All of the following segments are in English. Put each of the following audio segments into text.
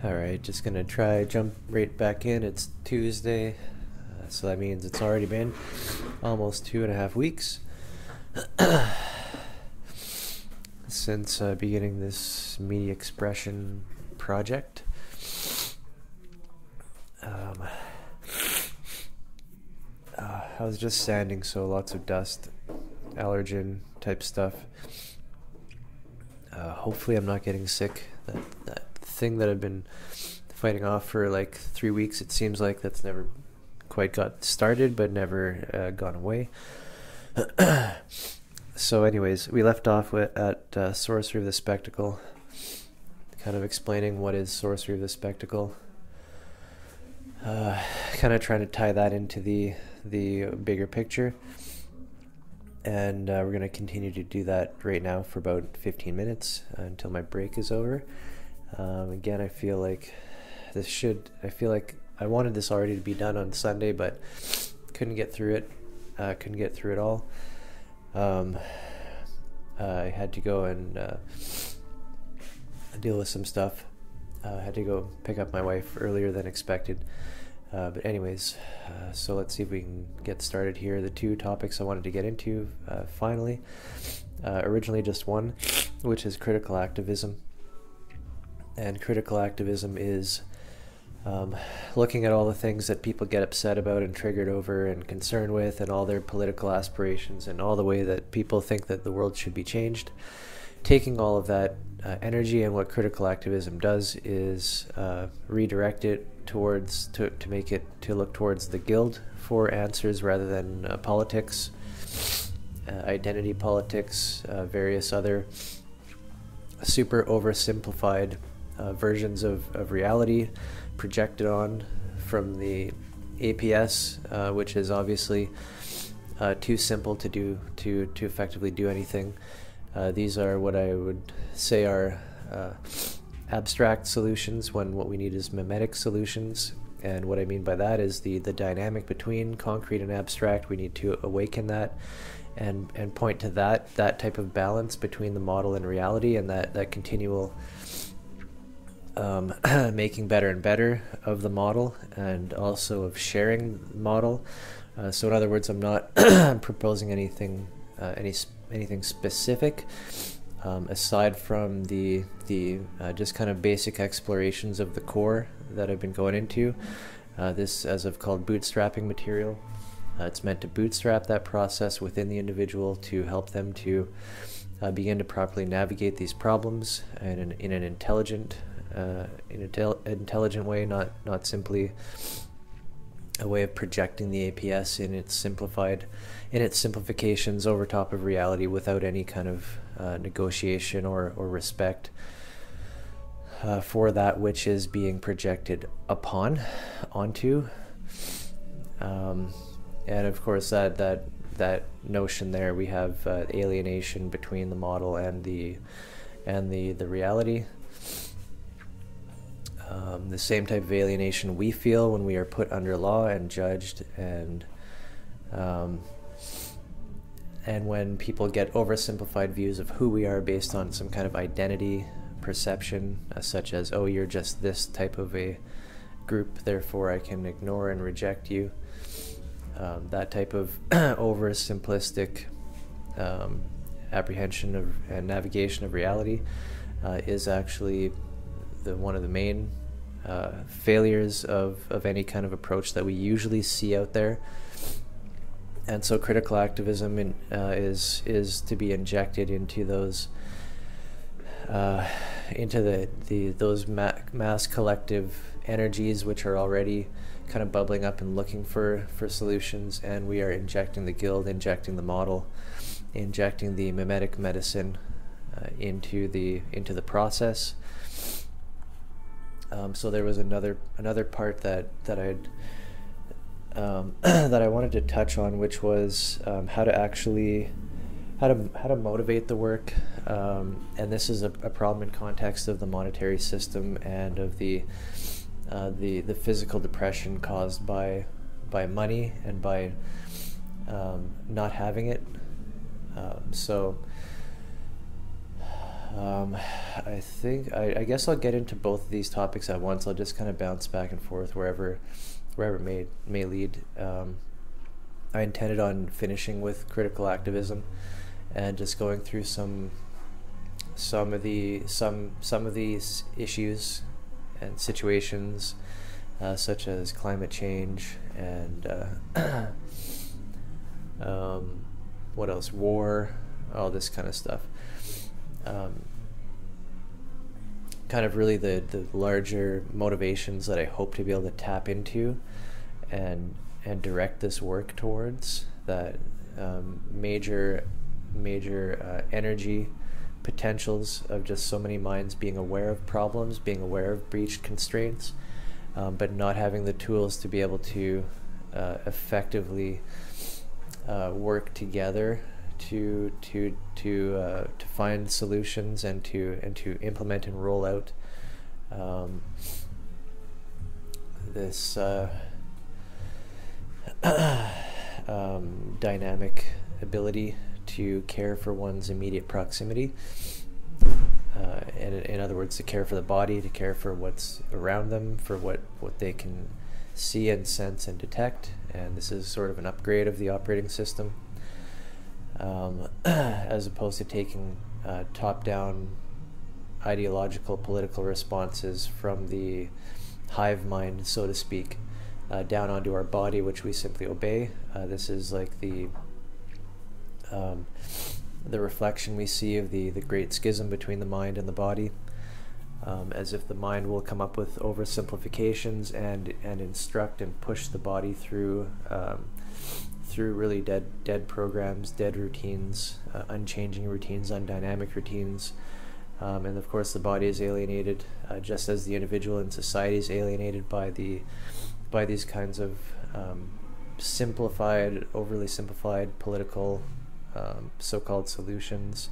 Alright, just gonna jump right back in. It's Tuesday, so that means it's already been almost 2.5 weeks since beginning this media expression project. I was just sanding, so lots of dust, allergen type stuff. Hopefully I'm not getting sick. That thing that I've been fighting off for like 3 weeks, it seems like that's never quite got started, but never gone away. So anyways, we left off at Sorcery of the Spectacle, kind of explaining what is Sorcery of the Spectacle, kind of trying to tie that into the bigger picture. And we're going to continue to do that right now for about 15 minutes until my break is over. Again, I feel like I wanted this already to be done on Sunday, but couldn't get through it. Couldn't get through it all. I had to go and deal with some stuff. I had to go pick up my wife earlier than expected. But anyways, so let's see if we can get started here. The two topics I wanted to get into, finally, originally just one, which is critical activism. And critical activism is looking at all the things that people get upset about and triggered over and concerned with, and all their political aspirations and all the way that people think that the world should be changed. Taking all of that energy, and what critical activism does is redirect it towards to look towards the guild for answers rather than politics, identity politics, various other super oversimplified versions of reality projected on from the APS, which is obviously too simple to effectively do anything. These are what I would say are abstract solutions, when what we need is mimetic solutions. And what I mean by that is the dynamic between concrete and abstract. We need to awaken that and point to that type of balance between the model and reality, and that continual making better and better of the model, and also of sharing the model. So in other words, I'm not proposing anything specific, aside from the just kind of basic explorations of the core that I've been going into. This, as I've called, bootstrapping material. It's meant to bootstrap that process within the individual to help them to begin to properly navigate these problems and in an intelligent way, not simply a way of projecting the APS in its simplifications over top of reality without any kind of negotiation or respect for that which is being projected onto. And of course that notion there, we have alienation between the model and the reality. The same type of alienation we feel when we are put under law and judged, and when people get oversimplified views of who we are based on some kind of identity perception, such as, oh, you're just this type of a group, therefore I can ignore and reject you. That type of oversimplistic apprehension of and navigation of reality is actually one of the main failures of any kind of approach that we usually see out there. And so critical activism is to be injected into those those mass collective energies which are already kind of bubbling up and looking for solutions, and we are injecting the guild, injecting the model, injecting the mimetic medicine into the process. So there was another part that I'd that I wanted to touch on, which was how to motivate the work, and this is a problem in context of the monetary system and of the physical depression caused by money and by not having it. So Um, I guess I'll get into both of these topics at once. I'll just kind of bounce back and forth wherever it may lead. I intended on finishing with critical activism and just going through some of these issues and situations, such as climate change and what else? War, all this kind of stuff. Kind of really the larger motivations that I hope to be able to tap into and direct this work towards, that major energy potentials of just so many minds being aware of problems, being aware of breached constraints, but not having the tools to be able to effectively work together to find solutions and to implement and roll out this dynamic ability to care for one's immediate proximity. And in other words, to care for the body, to care for what's around them, for what they can see and sense and detect. And this is sort of an upgrade of the operating system, as opposed to taking top-down ideological political responses from the hive mind, so to speak, down onto our body, which we simply obey. This is like the reflection we see of the great schism between the mind and the body, as if the mind will come up with oversimplifications and instruct and push the body through really dead programs, dead routines, unchanging routines, undynamic routines. And of course the body is alienated, just as the individual and society is alienated by these kinds of overly simplified political so-called solutions,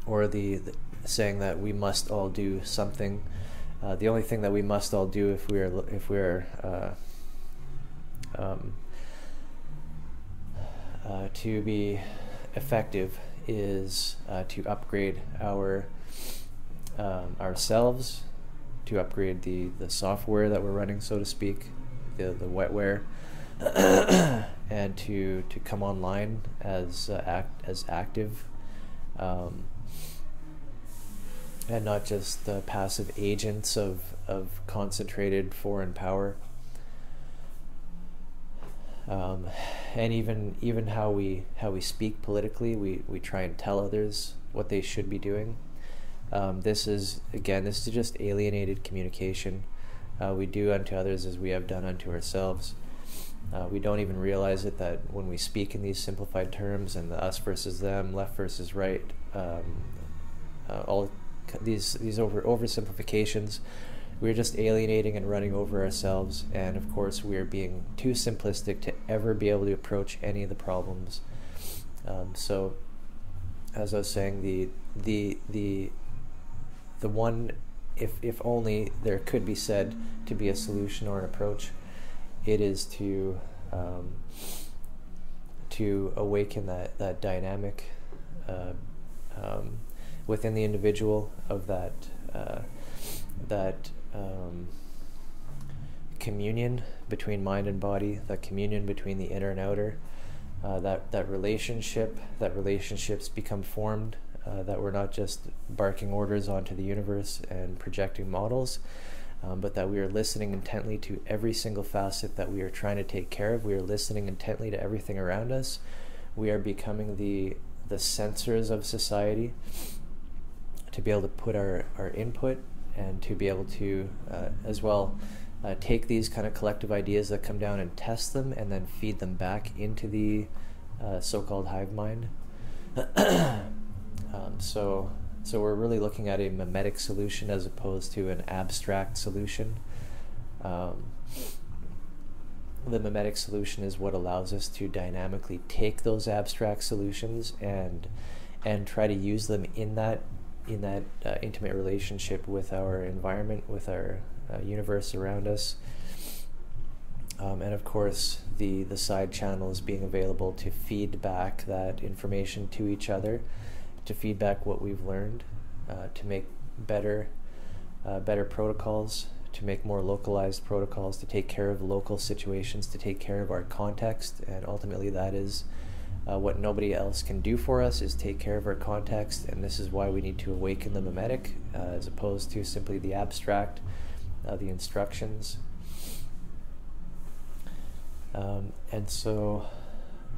or the saying that we must all do something. The only thing that we must all do if we're to be effective is to upgrade ourselves, to upgrade the software that we're running, so to speak, the wetware, and to come online as active, and not just the passive agents of concentrated foreign power. And even how we speak politically, we try and tell others what they should be doing. This is just alienated communication. We do unto others as we have done unto ourselves. We don't even realize it, that when we speak in these simplified terms and the us versus them, left versus right, all these oversimplifications, we're just alienating and running over ourselves. And of course we are being too simplistic to ever be able to approach any of the problems. So as I was saying, the one, if only there could be said to be a solution or an approach, it is to awaken that dynamic within the individual of that communion between mind and body, that communion between the inner and outer, that relationships become formed, that we're not just barking orders onto the universe and projecting models, but that we are listening intently to every single facet that we are trying to take care of. We are listening intently to everything around us. We are becoming the sensors of society, to be able to put our input and to be able to as well take these kind of collective ideas that come down and test them and then feed them back into the so-called hive mind. So we're really looking at a mimetic solution as opposed to an abstract solution. The mimetic solution is what allows us to dynamically take those abstract solutions and try to use them in that intimate relationship with our environment, with our universe around us. And of course the side channels being available to feed back that information to each other, to feedback what we've learned, to make better protocols, to make more localized protocols, to take care of local situations, to take care of our context. And ultimately that is what nobody else can do for us, is take care of our context. And this is why we need to awaken the mimetic, as opposed to simply the abstract, the instructions. And so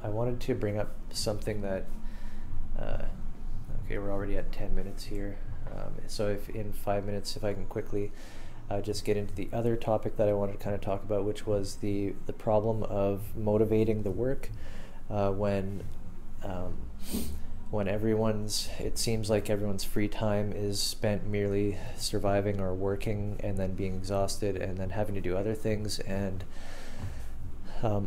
I wanted to bring up something that okay, we're already at 10 minutes here, so if in 5 minutes, if I can quickly just get into the other topic that I wanted to kind of talk about, which was the problem of motivating the work when it seems like everyone's free time is spent merely surviving or working, and then being exhausted, and then having to do other things, and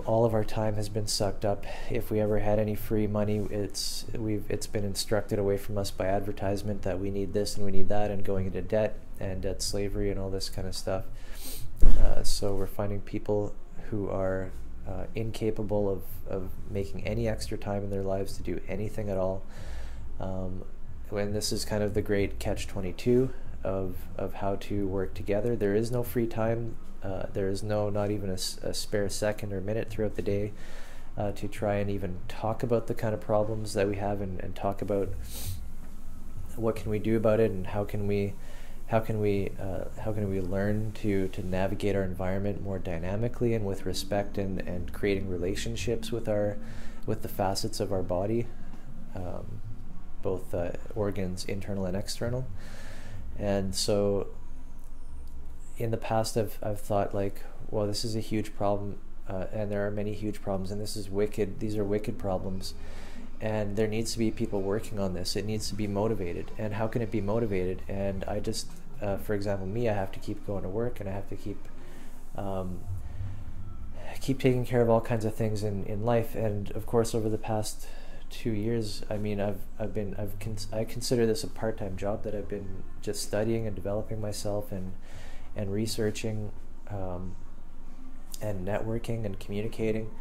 all of our time has been sucked up. If we ever had any free money, it's been instructed away from us by advertisement that we need this and we need that, and going into debt and debt slavery and all this kind of stuff. So we're finding people who are incapable of making any extra time in their lives to do anything at all. When this is kind of the great catch-22 of how to work together. There is no free time. There is not even a spare second or minute throughout the day to try and even talk about the kind of problems that we have, and talk about what can we do about it, and how can we learn to navigate our environment more dynamically and with respect, and creating relationships with the facets of our body, both organs, internal and external. And so in the past I've thought, like, well, this is a huge problem, and there are many huge problems, and these are wicked problems, and there needs to be people working on this. It needs to be motivated. And how can it be motivated? And I just, for example, I have to keep going to work, and I have to keep taking care of all kinds of things in life. And of course, over the past 2 years, I mean, I consider this a part-time job that I've been just studying and developing myself, and researching, and networking and communicating.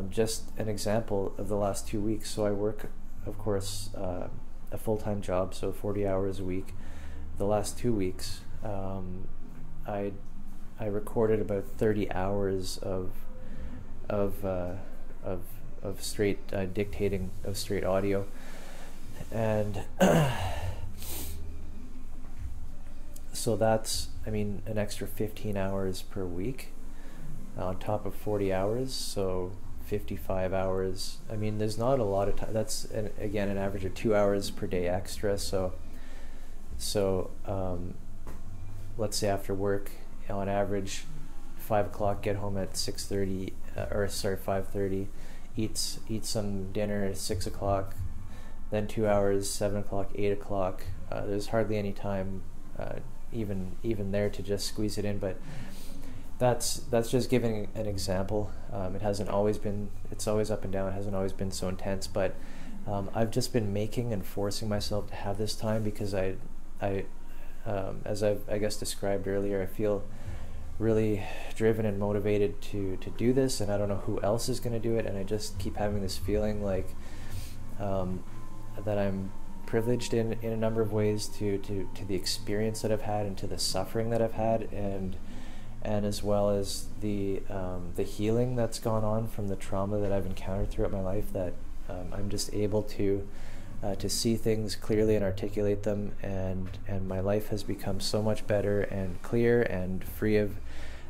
Just an example of the last 2 weeks. So I work, of course, a full-time job, so 40 hours a week. The last 2 weeks, I recorded about 30 hours of straight dictating of straight audio, and so that's, I mean, an extra 15 hours per week on top of 40 hours, so 55 hours. I mean, there's not a lot of time. That's again an average of 2 hours per day extra. So let's say after work, on average, 5 o'clock, get home at 6:30, 5:30, eat some dinner at 6 o'clock, then 2 hours, 7 o'clock, 8 o'clock. There's hardly any time, even there, to just squeeze it in, but that's just giving an example. It hasn't always been, it's always up and down, it hasn't always been so intense, but I've just been making and forcing myself to have this time, because I as I guess described earlier, I feel really driven and motivated to do this, and I don't know who else is going to do it, and I just keep having this feeling like that I'm privileged in a number of ways to the experience that I've had, and to the suffering that I've had, and as well as the healing that's gone on from the trauma that I've encountered throughout my life, that I'm just able to see things clearly and articulate them, and my life has become so much better and clear and free of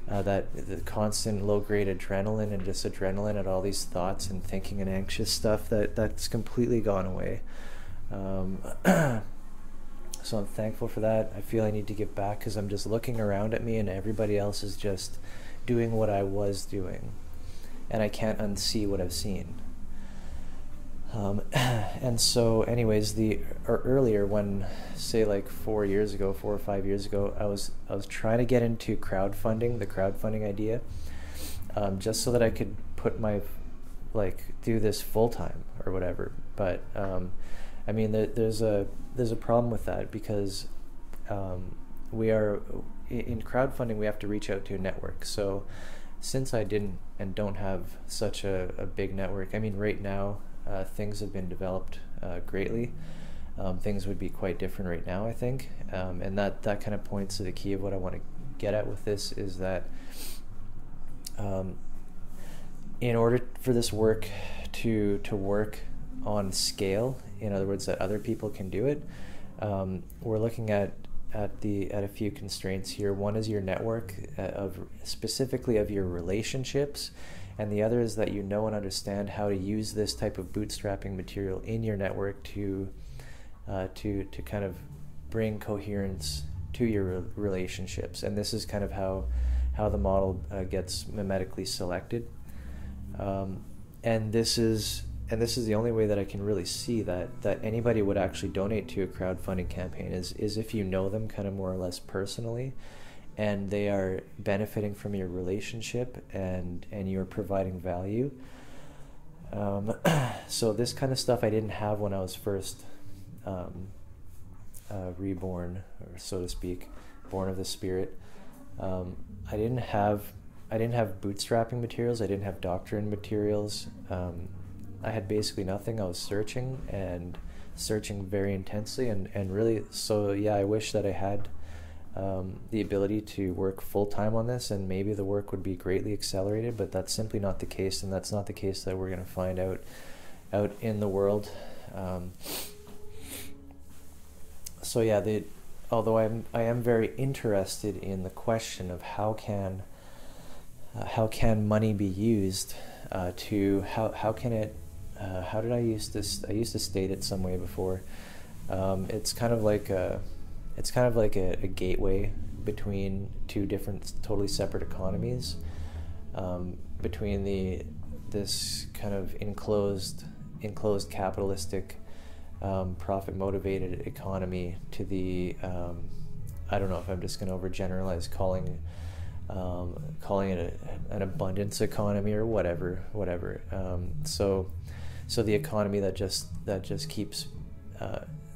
the constant low-grade adrenaline, and just adrenaline at all these thoughts and thinking and anxious stuff that's completely gone away. So I'm thankful for that. I feel I need to give back, because I'm just looking around at me and everybody else is just doing what I was doing, and I can't unsee what I've seen. And so anyways, earlier, when, say, like 4 or 5 years ago, I was trying to get into crowdfunding, the crowdfunding idea, just so that I could put my, do this full time or whatever. But I mean, there's a problem with that, because we are in crowdfunding, we have to reach out to a network. So since I didn't and don't have such a big network, I mean, right now things have been developed greatly, things would be quite different right now, I think. And that kind of points to the key of what I want to get at with this, is that in order for this work to work on scale, in other words, that other people can do it, we're looking at a few constraints here. One is your network, specifically of your relationships, and the other is that you know and understand how to use this type of bootstrapping material in your network to kind of bring coherence to your relationships. And this is kind of how the model gets mimetically selected. And this is the only way that I can really see that anybody would actually donate to a crowdfunding campaign is if you know them kind of more or less personally, and they are benefiting from your relationship, and you're providing value. So this kind of stuff I didn't have when I was first reborn, or so to speak, born of the Spirit. I didn't have bootstrapping materials. I didn't have doctrine materials. I had basically nothing. I was searching very intensely, and really, so yeah, I wish that I had the ability to work full-time on this, and maybe the work would be greatly accelerated, but that's simply not the case, and that's not the case that we're going to find out in the world. So yeah, although I am very interested in the question of how can money be used how can it how did I used to state it some way before. It's kind of like a gateway between two different totally separate economies, between this kind of enclosed capitalistic profit motivated economy to the I don't know if I'm just going to overgeneralize calling it an abundance economy or whatever. So the economy that just keeps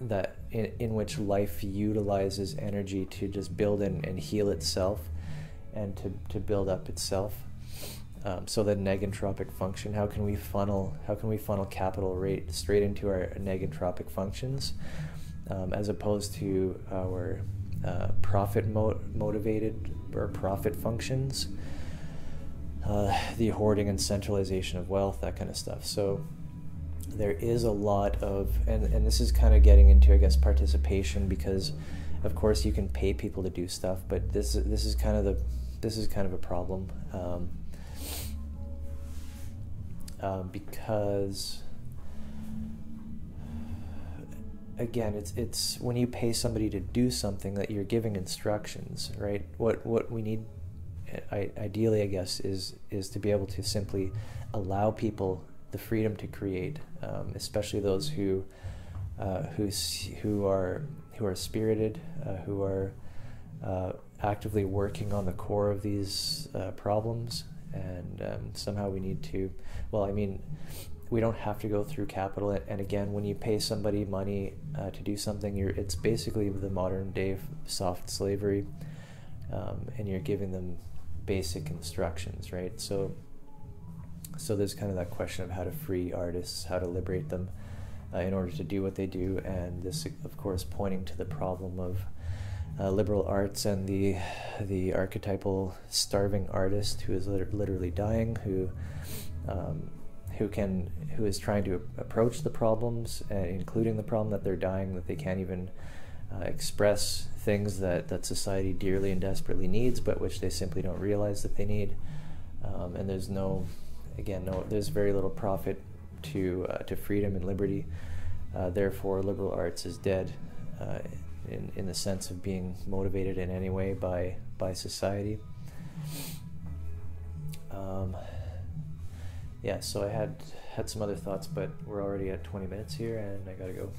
that in which life utilizes energy to just build and heal itself, and to build up itself. So the negentropic function, how can we funnel capital rate straight into our negentropic functions, as opposed to our profit motivated or profit functions, the hoarding and centralization of wealth, that kind of stuff. So there is a lot of, and this is kind of getting into, I guess, participation, because of course you can pay people to do stuff, but this is kind of a problem, because again, it's when you pay somebody to do something that you're giving instructions, right? What we need, ideally, I guess, is to be able to simply allow people the freedom to create, especially those who are spirited, who are actively working on the core of these problems, and somehow we need to. Well, I mean, we don't have to go through capital, and again, when you pay somebody money to do something, it's basically the modern day soft slavery, and you're giving them basic instructions, right? So there's kind of that question of how to free artists, how to liberate them in order to do what they do, and this, of course, pointing to the problem of liberal arts and the archetypal starving artist who is literally dying, who is trying to approach the problems, including the problem that they're dying, that they can't even express things that society dearly and desperately needs, but which they simply don't realize that they need. And there's very little profit to freedom and liberty. Therefore, liberal arts is dead, in the sense of being motivated in any way by society. Yeah, so I had some other thoughts, but we're already at 20 minutes here, and I gotta go.